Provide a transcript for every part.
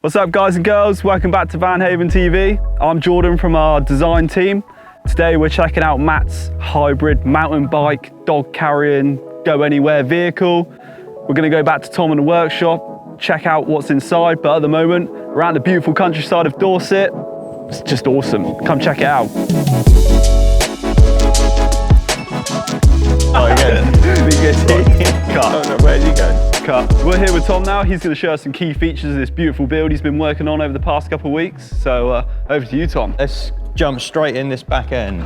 What's up guys and girls, welcome back to Van Haven TV. I'm Jordan from our design team. Today we're checking out Matt's hybrid mountain bike, dog carrying, go anywhere vehicle. We're gonna go back to Tom in the workshop, check out what's inside, but at the moment, we're out in the beautiful countryside of Dorset. It's just awesome, come check it out. Oh, again. Cut. Where'd you go? Cut. We're here with Tom now. He's going to show us some key features of this beautiful build he's been working on over the past couple of weeks. So over to you, Tom. Let's jump straight in this back end.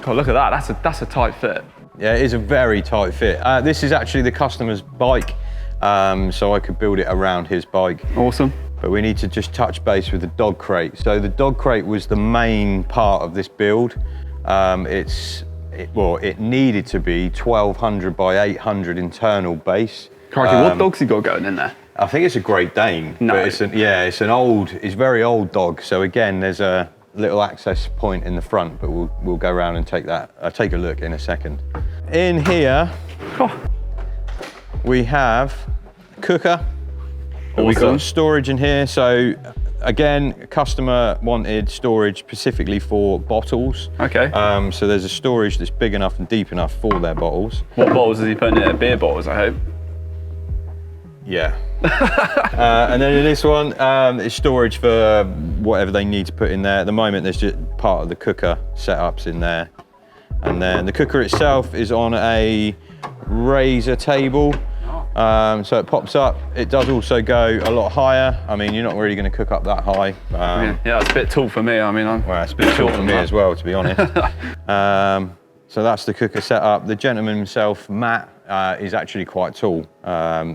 God, look at that. That's a tight fit. Yeah, it is a very tight fit. This is actually the customer's bike, so I could build it around his bike. Awesome. But we need to just touch base with the dog crate. So the dog crate was the main part of this build. It needed to be 1200 by 800 internal base. Crikey, what dog's he got going in there? I think it's a Great Dane. No. But it's a very old dog. So again, there's a little access point in the front, but we'll go around and take a look in a second. In here, we have a cooker. Awesome. We've got storage in here. So again, customer wanted storage specifically for bottles. Okay. So there's a storage that's big enough and deep enough for their bottles. What bottles is he putting in there? Beer bottles, I hope. Yeah. And then in this one, it's storage for whatever they need to put in there. At the moment, there's just part of the cooker setups in there. And then the cooker itself is on a razor table. So it pops up. It does also go a lot higher. I mean, you're not really going to cook up that high. Yeah, it's a bit tall for me. I mean, well, it's a bit short for me as well, to be honest. So that's the cooker setup. The gentleman himself, Matt, is actually quite tall.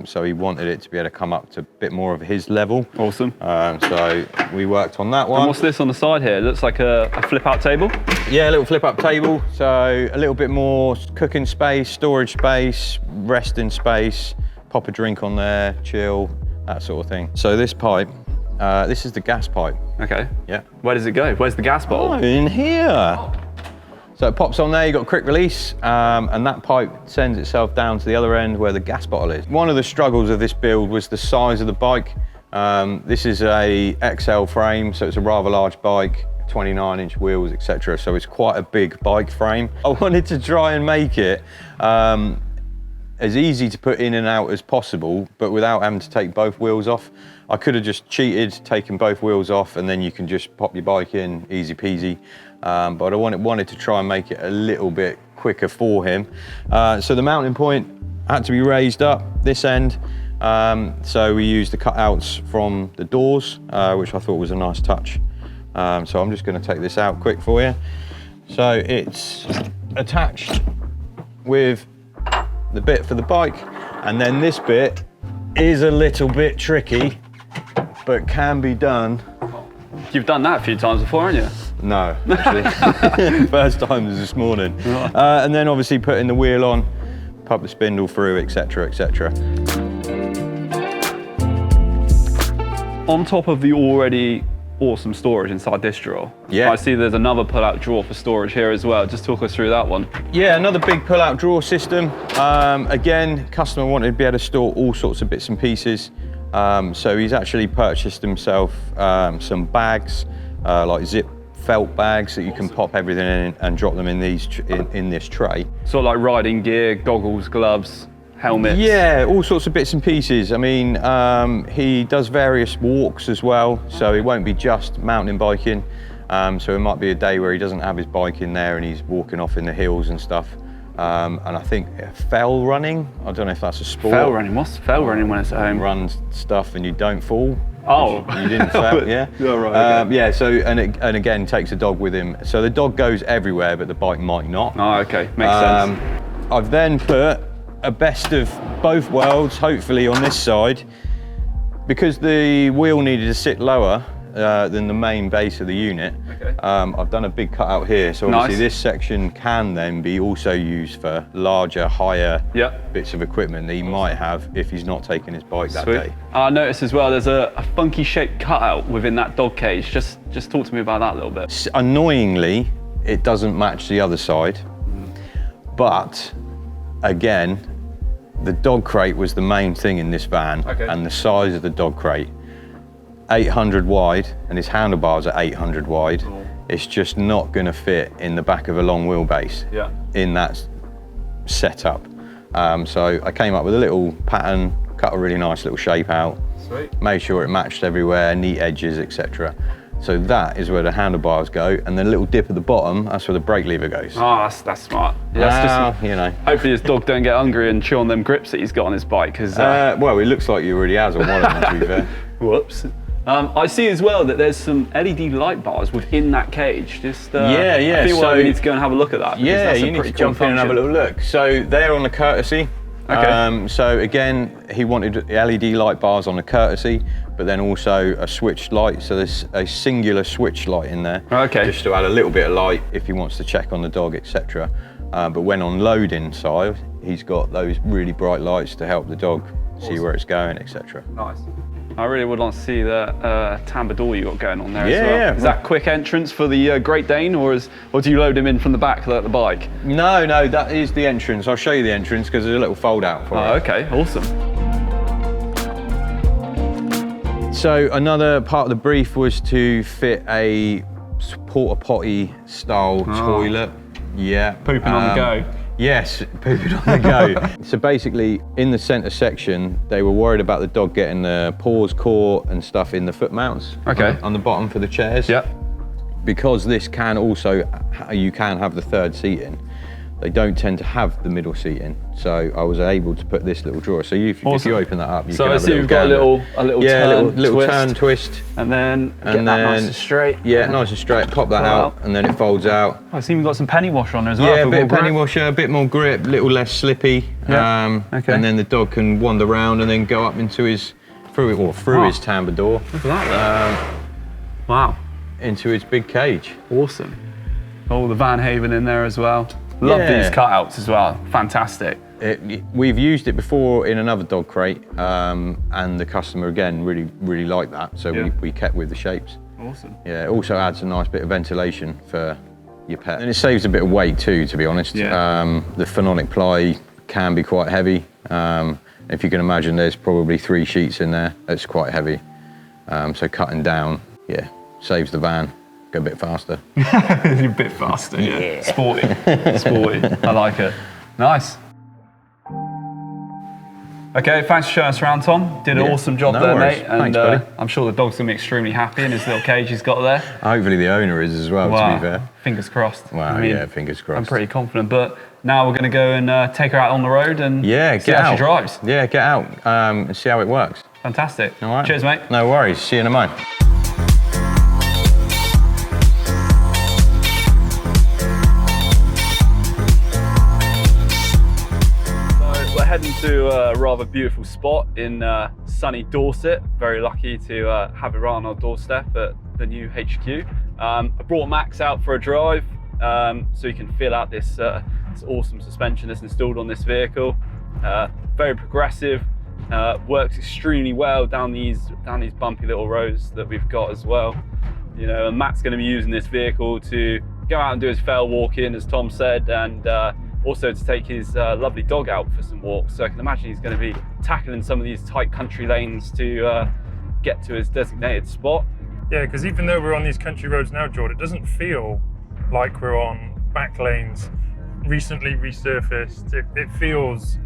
So he wanted it to be able to come up to a bit more of his level. Awesome. So we worked on that one. And what's this on the side here? It looks like a flip-out table. Yeah, a little flip-up table. So a little bit more cooking space, storage space, resting space, pop a drink on there, chill, that sort of thing. So this pipe, this is the gas pipe. Okay. Yeah. Where does it go? Where's the gas bottle? Oh, in here. So it pops on there, you've got quick release, and that pipe sends itself down to the other end where the gas bottle is. One of the struggles of this build was the size of the bike. This is a XL frame, so it's a rather large bike, 29-inch wheels, etc. So it's quite a big bike frame. I wanted to try and make it as easy to put in and out as possible, but without having to take both wheels off. I could have just cheated, taken both wheels off, and then you can just pop your bike in, easy peasy. But I wanted to try and make it a little bit quicker for him. So the mounting point had to be raised up this end. So we used the cutouts from the doors, which I thought was a nice touch. So I'm just gonna take this out quick for you. So it's attached with the bit for the bike, and then this bit is a little bit tricky, but can be done. You've done that a few times before, haven't you? No, actually. First time was this morning. And then obviously putting the wheel on, pop the spindle through, etc., etc. On top of the already awesome storage inside this drawer, yeah, I see there's another pull-out drawer for storage here as well. Just talk us through that one. Yeah, another big pull-out drawer system. Again, customer wanted to be able to store all sorts of bits and pieces. So he's actually purchased himself some bags, like zip felt bags that you can pop everything in and drop them in these in this tray. Sort of like riding gear, goggles, gloves, helmets. Yeah, all sorts of bits and pieces. I mean, he does various walks as well, so it won't be just mountain biking. So it might be a day where he doesn't have his bike in there and he's walking off in the hills and stuff. And I think fell running, I don't know if that's a sport. Fell running, what's fell running when it's at home? Run stuff and you don't fall. Oh. You didn't fail, yeah? Oh, right, okay. Yeah, so, and again, takes a dog with him. So the dog goes everywhere, but the bike might not. Oh, okay, makes sense. I've then put a best of both worlds, hopefully on this side, because the wheel needed to sit lower than the main base of the unit. Okay. I've done a big cutout here, so obviously this section can then be also used for larger, higher bits of equipment that he might have if he's not taking his bike that day. I noticed as well there's a funky shaped cutout within that dog cage. Just talk to me about that a little bit. Annoyingly, it doesn't match the other side, but again, the dog crate was the main thing in this van, and the size of the dog crate, 800 wide, and his handlebars are 800 wide. It's just not going to fit in the back of a long wheelbase in that setup. So I came up with a little pattern, cut a really nice little shape out, made sure it matched everywhere, neat edges, etc. So that is where the handlebars go, and then a little dip at the bottom, that's where the brake lever goes. Oh, that's smart. Yeah, that's just, you know. Hopefully his dog don't get hungry and chew on them grips that he's got on his bike. Cause, well, it looks like he already has on one of them, to be fair. Whoops. I see as well that there's some LED light bars within that cage. Just yeah. I feel like we need to go and have a look at that. Yeah, you need to jump in and have a little look. So they're on the courtesy. So again, he wanted LED light bars on the courtesy, but then also a switched light. So there's a singular switch light in there, just to add a little bit of light if he wants to check on the dog, etc. But when on load inside, he's got those really bright lights to help the dog see where it's going, etc. Nice. I really would like to see the tambour door you got going on there as well. Yeah. Is that quick entrance for the Great Dane, or do you load him in from the back like the bike? No, that is the entrance. I'll show you the entrance because there's a little fold out for it. Okay, awesome. So another part of the brief was to fit a porta potty style toilet. Yeah. Pooping on the go. Yes, pooping on the go. So basically, in the centre section, they were worried about the dog getting the paws caught and stuff in the foot mounts on the bottom for the chairs. Yep. Because this can also, you can have the third seat in. They don't tend to have the middle seat in, so I was able to put this little drawer. So if you open that up, you can have a little you've got a little turn, twist, and then get that nice and straight. Yeah, nice and straight. Pop that out, and then it folds out. I see we've got some penny washer on there as well. Yeah, a bit of penny washer, a bit more grip, a little less slippy. And then the dog can wander around and then go up into his through his tambour door. Look at that. Wow. Into his big cage. Awesome. Oh, the Van Haven in there as well. Love these cutouts as well. Fantastic. We've used it before in another dog crate, and the customer again really liked that. So we kept with the shapes. Awesome. Yeah, it also adds a nice bit of ventilation for your pet, and it saves a bit of weight too, to be honest. Yeah. The phenolic ply can be quite heavy. If you can imagine, there's probably 3 sheets in there. It's quite heavy. So cutting down, saves the van. Go a bit faster. A bit faster, yeah. Sporty. I like it. Nice. Okay, thanks for showing us around, Tom. Did an awesome job there, mate. And thanks, buddy. I'm sure the dog's gonna be extremely happy in his little cage he's got there. Hopefully the owner is as well, to be fair. Fingers crossed. Wow, I mean, fingers crossed. I'm pretty confident, but now we're gonna go and take her out on the road and see how she drives. Yeah, get out and see how it works. Fantastic. All right. Cheers, mate. No worries. See you in a moment. Heading to a rather beautiful spot in sunny Dorset. Very lucky to have it right on our doorstep at the new HQ. I brought Max out for a drive so he can feel out this awesome suspension that's installed on this vehicle. Very progressive, works extremely well down these bumpy little roads that we've got as well. You know, and Matt's going to be using this vehicle to go out and do his fail walking, as Tom said, and also to take his lovely dog out for some walks. So I can imagine he's going to be tackling some of these tight country lanes to get to his designated spot. Yeah, because even though we're on these country roads now, George, it doesn't feel like we're on back lanes, recently resurfaced. It feels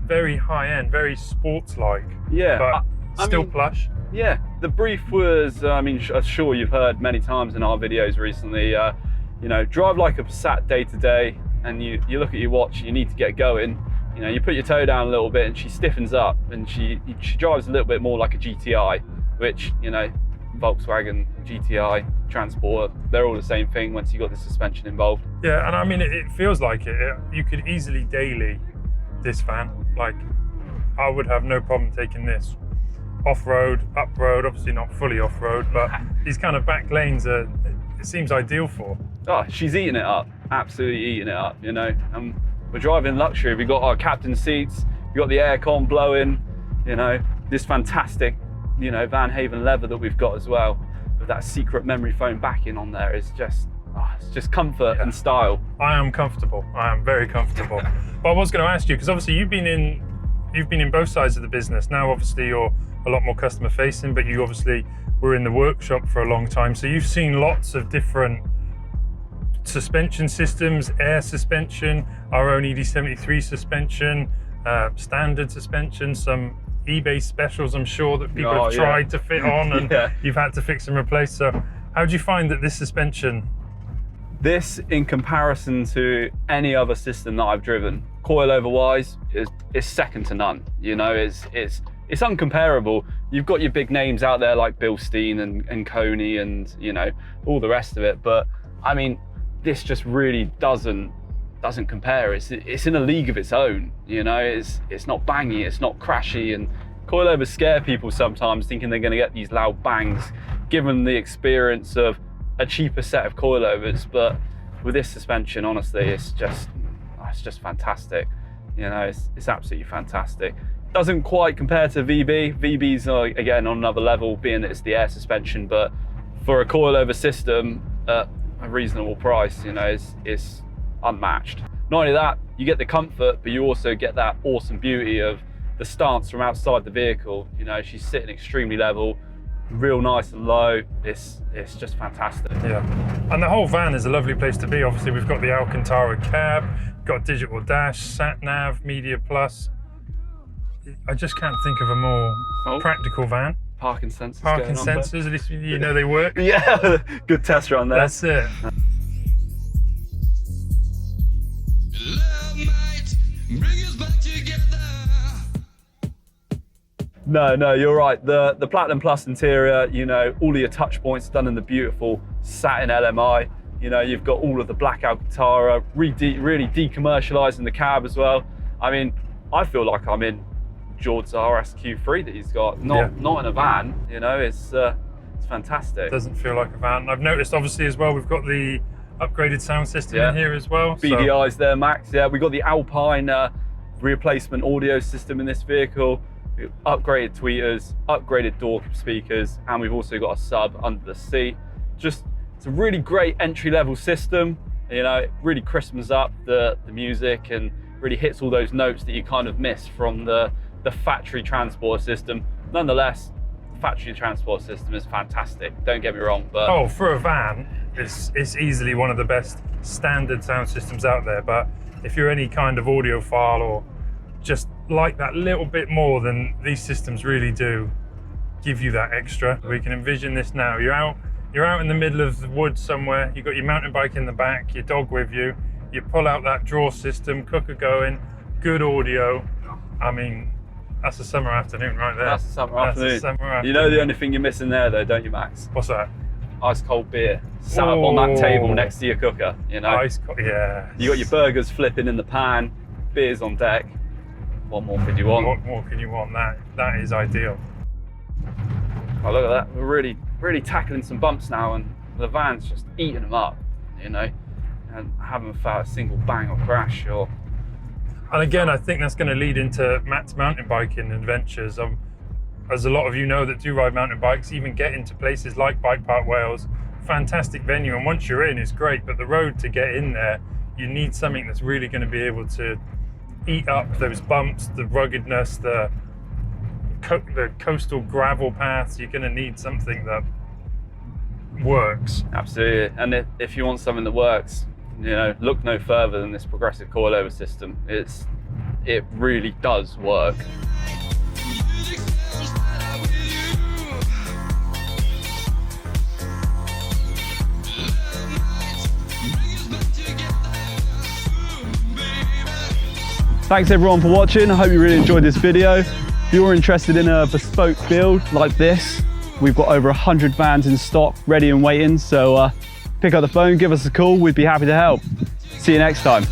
very high-end, very sports-like, but still plush. Yeah, the brief was, I'm sure you've heard many times in our videos recently, you know, drive like a Passat day to day, and you look at your watch, you need to get going. You know, you put your toe down a little bit and she stiffens up, and she drives a little bit more like a GTI, which, you know, Volkswagen, GTI, Transporter, they're all the same thing once you got the suspension involved. Yeah, and I mean, it feels like it. You could easily daily this van. Like, I would have no problem taking this off-road, up-road, obviously not fully off-road, but these kind of back lanes it seems ideal for. Oh, she's eating it up, absolutely eating it up, you know. And we're driving luxury. We've got our captain seats, we've got the aircon blowing, you know, this fantastic, you know, Van Haven leather that we've got as well, with that secret memory foam backing on there is just, it's just comfort and style. I am comfortable. I am very comfortable. But I was going to ask you, because obviously you've been in both sides of the business. Now obviously you're a lot more customer facing, but you obviously were in the workshop for a long time. So you've seen lots of different suspension systems, air suspension, our own ED73 suspension, standard suspension, some eBay specials I'm sure that people have tried to fit on and you've had to fix and replace. So how do you find that this suspension? This, in comparison to any other system that I've driven, coilover wise, is second to none. You know, it's uncomparable. You've got your big names out there like Bill Steen and Coney and, you know, all the rest of it. But I mean, this just really doesn't compare. It's in a league of its own. You know, it's not bangy, it's not crashy, and coilovers scare people sometimes, thinking they're going to get these loud bangs, given the experience of a cheaper set of coilovers. But with this suspension, honestly, it's just fantastic. You know, it's absolutely fantastic. Doesn't quite compare to VB. VB's again on another level, being that it's the air suspension, but for a coilover system at a reasonable price, you know, it's unmatched. Not only that, you get the comfort, but you also get that awesome beauty of the stance from outside the vehicle. You know, she's sitting extremely level, real nice and low. It's just fantastic. Yeah, and the whole van is a lovely place to be. Obviously, we've got the Alcantara cab, got digital dash, sat nav, media plus. I just can't think of a more practical van. Parking sensors. Parking sensors, at least you know they work. Yeah, good test run there. That's it. No, you're right. The Platinum Plus interior, you know, all of your touch points done in the beautiful satin LMI. You know, you've got all of the black Alcantara, really decommercializing the cab as well. I mean, I feel like I'm in George's RSQ3 that he's got, not in a van. You know, it's fantastic. It doesn't feel like a van. I've noticed, obviously, as well, we've got the upgraded sound system in here as well. BDI's there, Max. Yeah, we've got the Alpine replacement audio system in this vehicle. We've upgraded tweeters, upgraded door speakers, and we've also got a sub under the seat. It's a really great entry-level system. You know, it really crispens up the music and really hits all those notes that you kind of miss from the factory transport system. Nonetheless, the factory transport system is fantastic, don't get me wrong, but for a van, it's easily one of the best standard sound systems out there. But if you're any kind of audiophile or just like that little bit more, then these systems really do give you that extra. We can envision this now. You're out in the middle of the woods somewhere, you've got your mountain bike in the back, your dog with you, you pull out that draw system, cooker going, good audio. I mean, that's a summer afternoon right there. That's a summer afternoon. That's a summer afternoon. You know the only thing you're missing there though, don't you, Max? What's that? Ice cold beer sat up on that table next to your cooker, you know? Ice cold, yeah. You got your burgers flipping in the pan, beers on deck. What more could you want? What more can you want? That is ideal. Oh, look at that. We're really tackling some bumps now, and the van's just eating them up, you know? And I haven't felt a single bang or crash or... And again, I think that's going to lead into Matt's mountain biking adventures. As a lot of you know that do ride mountain bikes, even get into places like Bike Park Wales, fantastic venue. And once you're in, it's great. But the road to get in there, you need something that's really going to be able to eat up those bumps, the ruggedness, the coastal gravel paths. You're going to need something that works. Absolutely. And if you want something that works, you know, look no further than this progressive coilover system. It really does work. Thanks everyone for watching. I hope you really enjoyed this video. If you're interested in a bespoke build like this, we've got over 100 vans in stock, ready and waiting. So pick up the phone, give us a call. We'd be happy to help. See you next time.